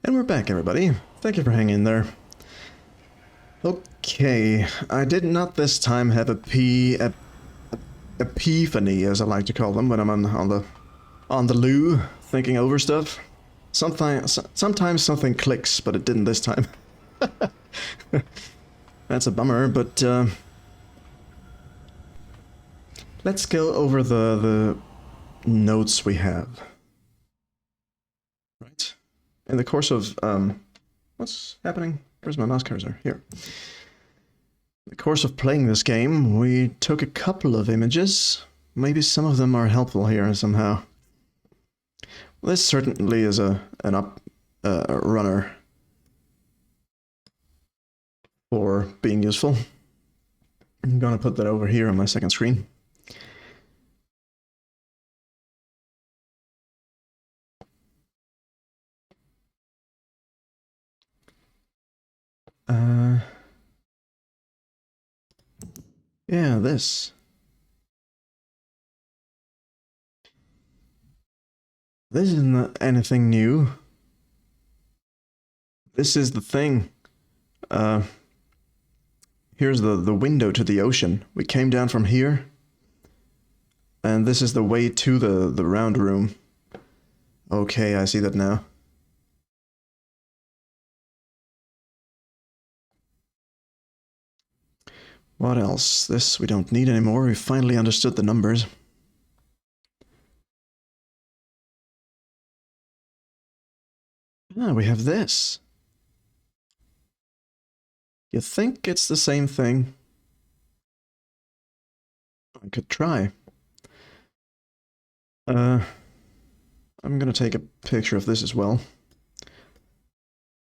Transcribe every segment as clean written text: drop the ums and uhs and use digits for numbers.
And we're back, everybody. Thank you for hanging in there. Okay, I did not this time have epiphany, as I like to call them, when I'm on the loo, thinking over stuff. Sometimes something clicks, but it didn't this time. That's a bummer, but let's go over the notes we have. Right. In the course of what's happening? Where's my mouse cursor? Here. In the course of playing this game, we took a couple of images. Maybe some of them are helpful here somehow. Well, this certainly is an runner for being useful. I'm gonna put that over here on my second screen. Yeah, this. This isn't anything new. This is the thing. Here's the window to the ocean. We came down from here. And this is the way to the round room. Okay, I see that now. What else? This we don't need anymore. We finally understood the numbers. Ah, we have this. You think it's the same thing? I could try. I'm gonna take a picture of this as well.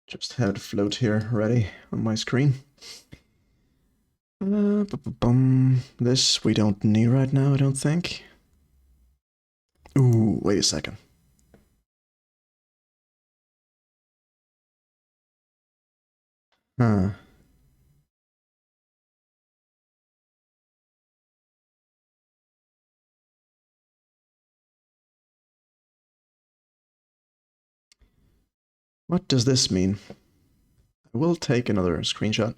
Just have it float here, ready on my screen. This we don't need right now, I don't think. Ooh, wait a second. Huh. What does this mean? I will take another screenshot.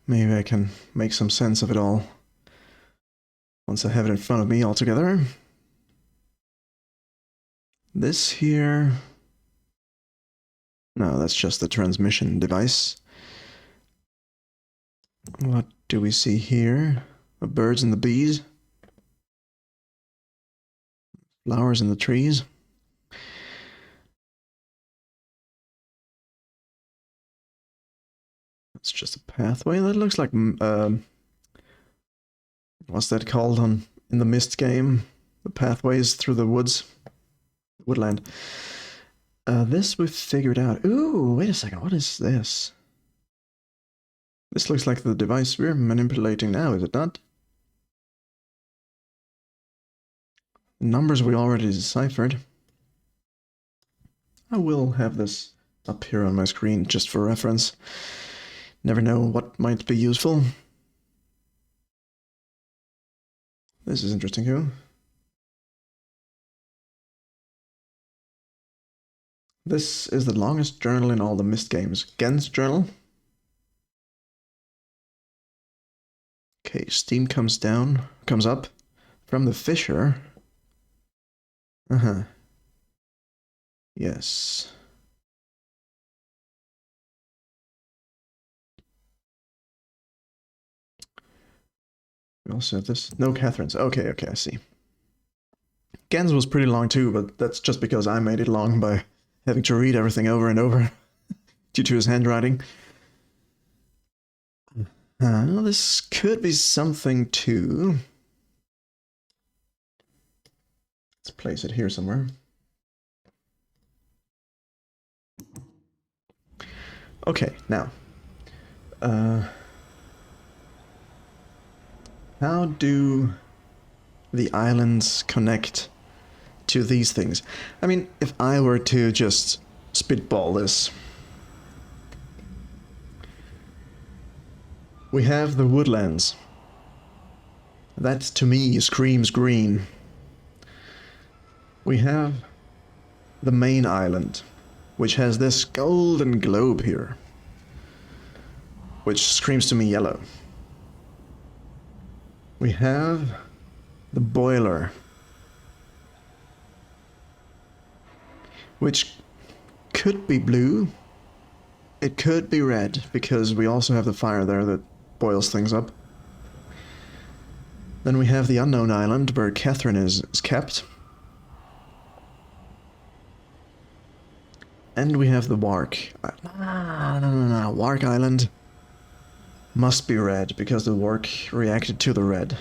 Maybe I can make some sense of it all once I have it in front of me all together. This here... No, that's just the transmission device. What do we see here? The birds and the bees. Flowers in the trees. It's just a pathway. That looks like what's that called in the Mist game? The pathways through the woods, woodland. This we've figured out. Ooh, wait a second. What is this? This looks like the device we're manipulating now, is it not? Numbers we already deciphered. I will have this up here on my screen just for reference. Never know what might be useful. This is interesting too. This is the longest journal in all the Mist games. Gen's journal. Okay, steam comes up from the fissure. Uh-huh. Yes. We also have this. No Catherine's. Okay, I see. Gen's was pretty long too, but that's just because I made it long by having to read everything over and over due to his handwriting. This could be something too. Let's place it here somewhere. Okay, now. How do the islands connect to these things? I mean, if I were to just spitball this. We have the woodlands That, to me, screams green. We have the main island, which has this golden globe here, which screams to me yellow. We have the boiler, which could be blue. It could be red, because we also have the fire there that boils things up. Then we have the unknown island where Catherine is kept. And we have the Wark. No. Wark Island must be red, because the Wark reacted to the red.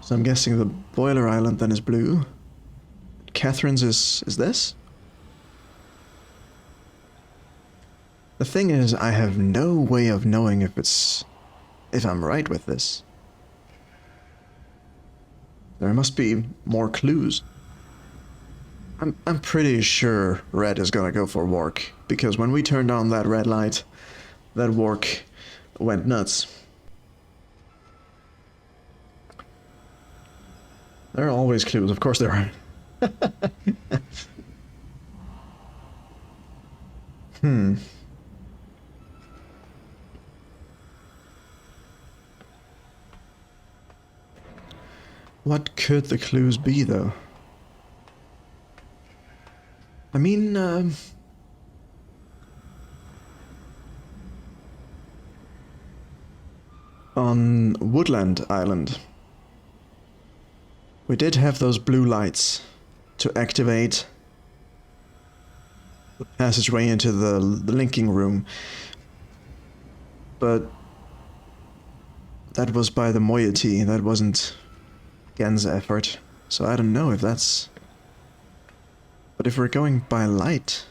So I'm guessing the Boiler Island then is blue. Catherine's is this? The thing is, I have no way of knowing if I'm right with this. There must be more clues. I'm pretty sure red is gonna go for Wark, because when we turned on that red light, that Wark went nuts. There are always clues, of course there are. What could the clues be, though? I mean, on Woodland Island, we did have those blue lights to activate the passageway into the linking room, but that was by the moiety, that wasn't Gen's effort, so I don't know if that's... But if we're going by light,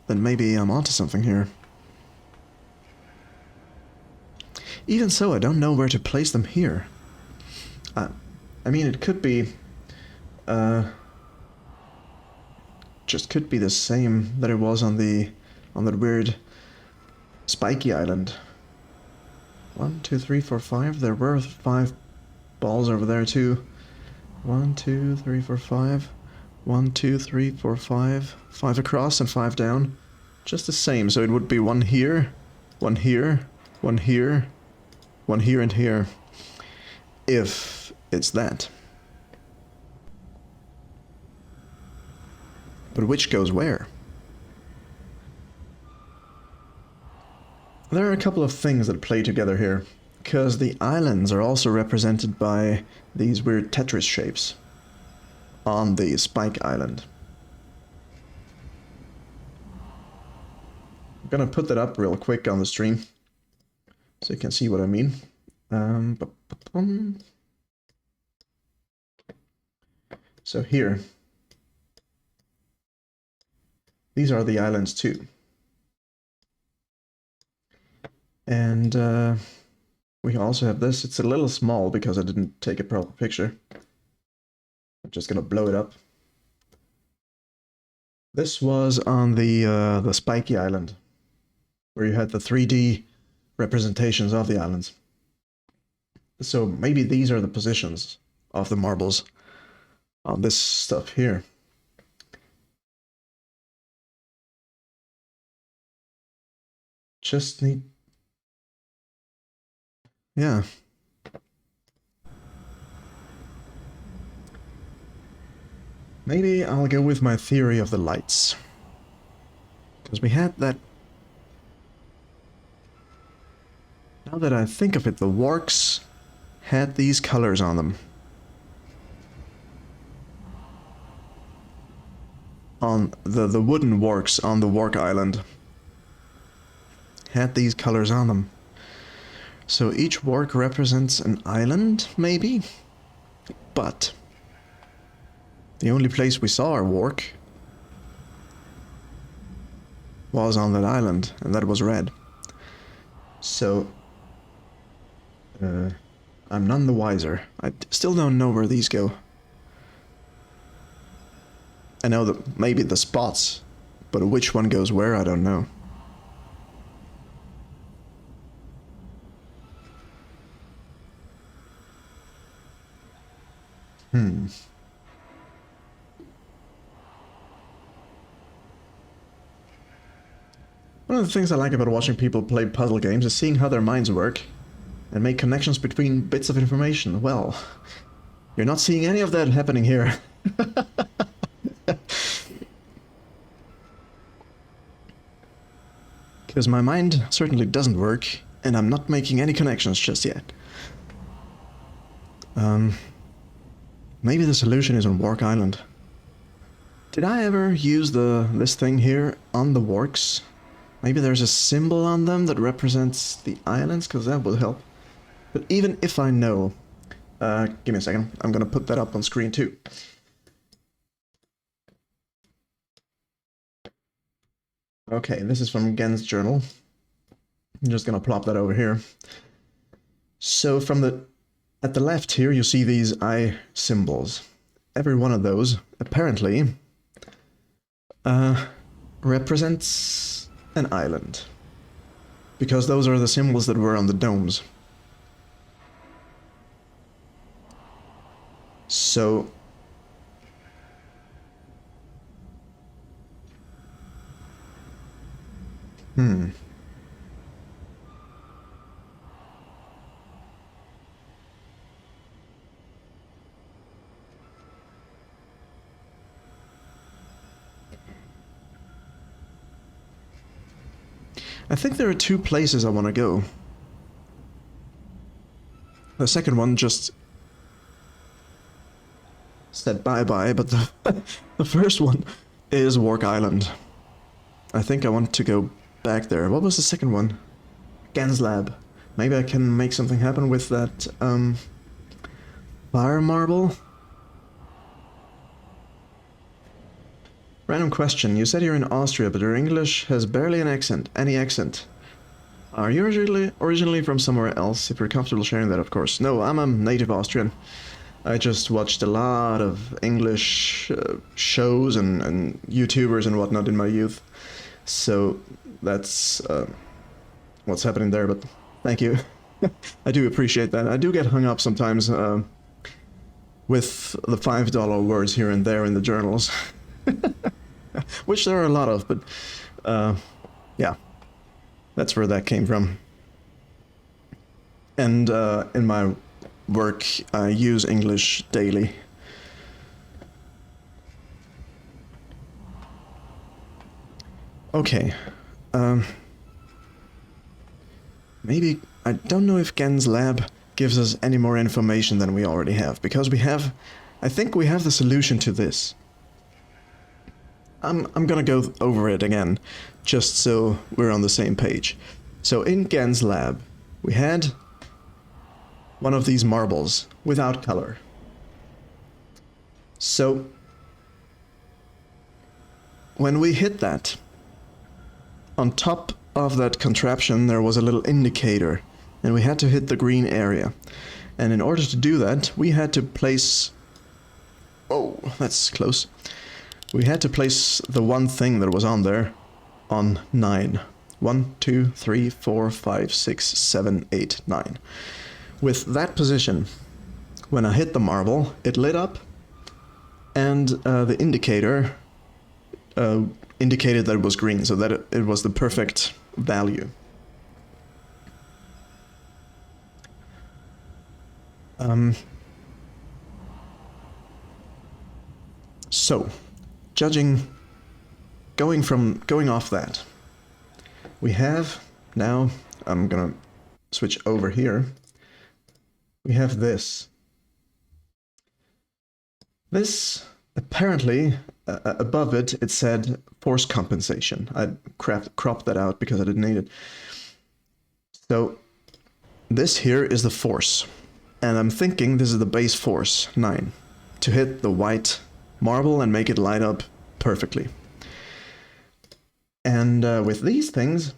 then maybe I'm onto something here. Even so, I don't know where to place them here. I mean, it could be... just could be the same that it was on that weird spiky island. 1, 2, 3, 4, 5. There were 5 balls over there too. 1, 2, 3, 4, 5. 1, 2, 3, 4, 5. 5 across and 5 down. Just the same, so it would be 1 here, 1 here, 1 here, 1 here and here. If it's that. But which goes where? There are a couple of things that play together here, because the islands are also represented by these weird Tetris shapes on the Spike Island. I'm gonna put that up real quick on the stream so you can see what I mean. So here, these are the islands too. And we also have this. It's a little small because I didn't take a proper picture. I'm just gonna blow it up. This was on the Spiky Island, where you had the 3D representations of the islands. So maybe these are the positions of the marbles on this stuff here. Just need... yeah. Maybe I'll go with my theory of the lights. Because we had that... Now that I think of it, the Warks had these colors on them. On the wooden Warks on the Wark Island had these colors on them. So each Wark represents an island, maybe? But the only place we saw our Wark was on that island, and that was red. So I'm none the wiser. I still don't know where these go. I know that maybe the spots, but which one goes where, I don't know. Hmm. One of the things I like about watching people play puzzle games is seeing how their minds work and make connections between bits of information. Well, you're not seeing any of that happening here. Because my mind certainly doesn't work, and I'm not making any connections just yet. Maybe the solution is on Wark Island. Did I ever use this thing here on the Warks? Maybe there's a symbol on them that represents the islands, because that would help. But even if I know... give me a second, I'm gonna put that up on screen too. Okay, this is from Gen's journal. I'm just gonna plop that over here. So at the left here, you see these eye symbols. Every one of those, apparently, represents an island. Because those are the symbols that were on the domes. So... I think there are two places I want to go. The second one just said bye-bye, but the first one is Wark Island. I think I want to go back there. What was the second one? Gen's lab. Maybe I can make something happen with that, fire marble? Random question. You said you're in Austria, but your English has barely any accent. Are you originally from somewhere else? If you're comfortable sharing that, of course. No, I'm a native Austrian. I just watched a lot of English shows and YouTubers and whatnot in my youth. So that's what's happening there, but thank you. I do appreciate that. I do get hung up sometimes with the $5 words here and there in the journals. Which there are a lot of, but yeah, that's where that came from. And in my work, I use English daily. Okay, maybe, I don't know if Gen's lab gives us any more information than we already have, because I think we have the solution to this. I'm gonna go over it again, just so we're on the same page. So in Gen's lab, we had one of these marbles without color. So when we hit that, on top of that contraption there was a little indicator, and we had to hit the green area. And in order to do that, we had to place... Oh, that's close. We had to place the one thing that was on there on 9. 1, 2, 3, 4, 5, 6, 7, 8, 9. With that position, when I hit the marble, it lit up, and the indicator indicated that it was green, so that it was the perfect value. So, going off that, we have now, I'm gonna switch over here, we have this. This, apparently, above it, it said force compensation. I cropped that out because I didn't need it. So, this here is the force. And I'm thinking this is the base force, 9, to hit the white marble and make it light up perfectly. And with these things,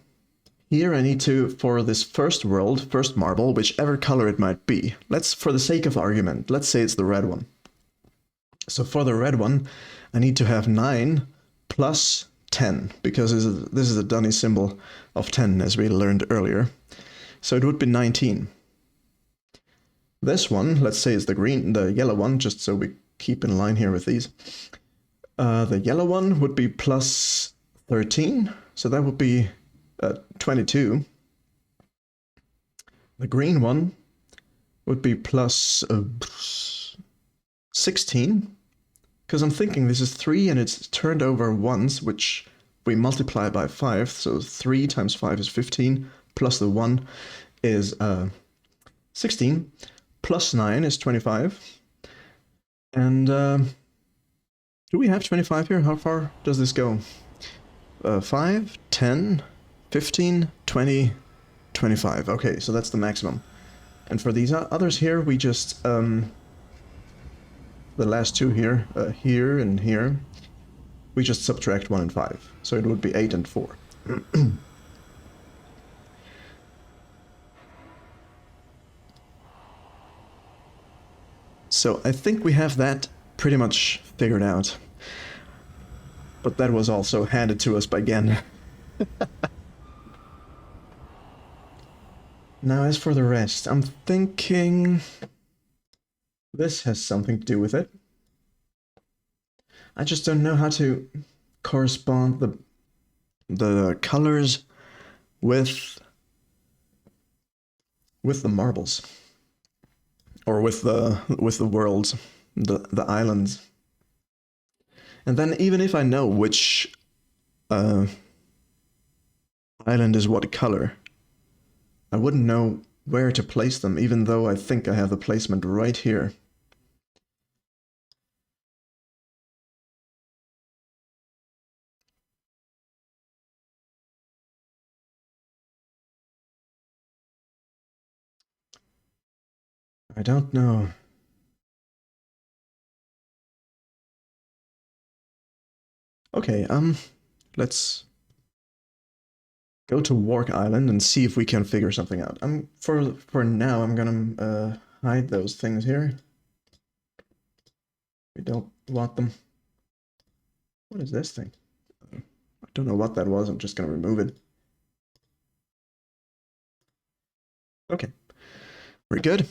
here I need to, for this first marble, whichever color it might be, for the sake of argument, let's say it's the red one. So for the red one, I need to have 9 plus 10, because this is a dunny symbol of 10, as we learned earlier. So it would be 19. This one, let's say, is the yellow one, just so we keep in line here with these. The yellow one would be plus 13, so that would be 22. The green one would be plus 16, because I'm thinking this is 3 and it's turned over once, which we multiply by 5, so 3 times 5 is 15, plus the 1 is 16, plus 9 is 25. And do we have 25 here? How far does this go? 5, 10, 15, 20, 25. Okay, so that's the maximum. And for these others here, we just, the last two here, here and here, we just subtract 1 and 5. So it would be 8 and 4. So I think we have that pretty much figured out. But that was also handed to us by Gen. Now as for the rest, I'm thinking this has something to do with it. I just don't know how to correspond the colors with the marbles, or with the worlds, the islands. And then even if I know which island is what color, I wouldn't know where to place them, even though I think I have the placement right here. I don't know. Okay, let's go to Wark Island and see if we can figure something out. For now, I'm gonna hide those things here. We don't want them. What is this thing? I don't know what that was. I'm just gonna remove it. Okay, we're good.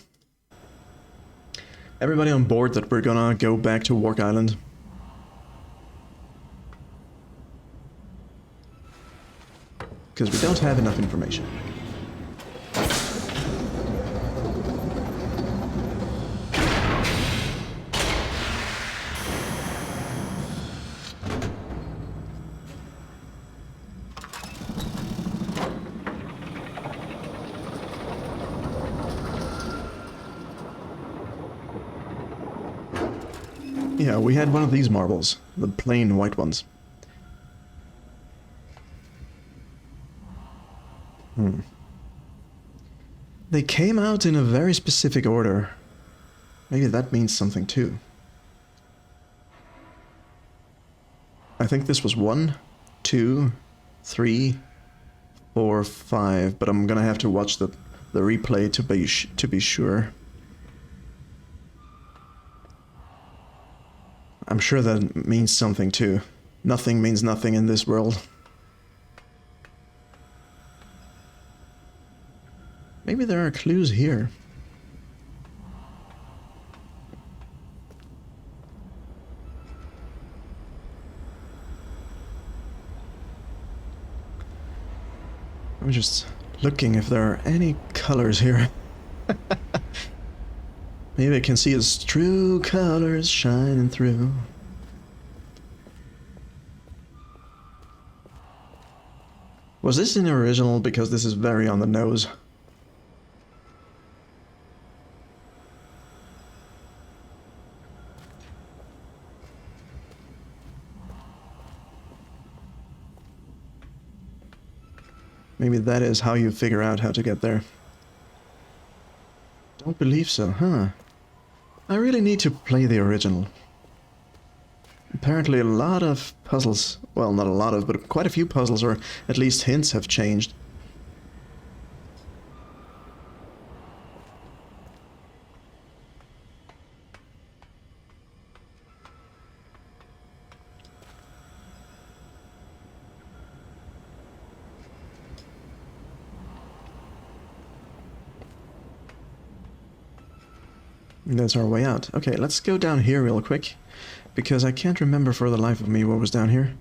Everybody on board that we're gonna go back to Wark Island. Because we don't have enough information. Yeah, we had one of these marbles, the plain white ones. They came out in a very specific order. Maybe that means something too. I think this was 1, 2, 3, 4, 5, but I'm gonna have to watch the replay to be sure. I'm sure that means something too. Nothing means nothing in this world. Maybe there are clues here. I'm just looking if there are any colors here. Maybe I can see its true colors shining through. Was this in the original? Because this is very on the nose. Maybe that is how you figure out how to get there. Don't believe so, huh? I really need to play the original. Apparently a lot of puzzles, well, not a lot of, but quite a few puzzles, or at least hints, have changed. That's our way out. Okay, let's go down here real quick, because I can't remember for the life of me what was down here.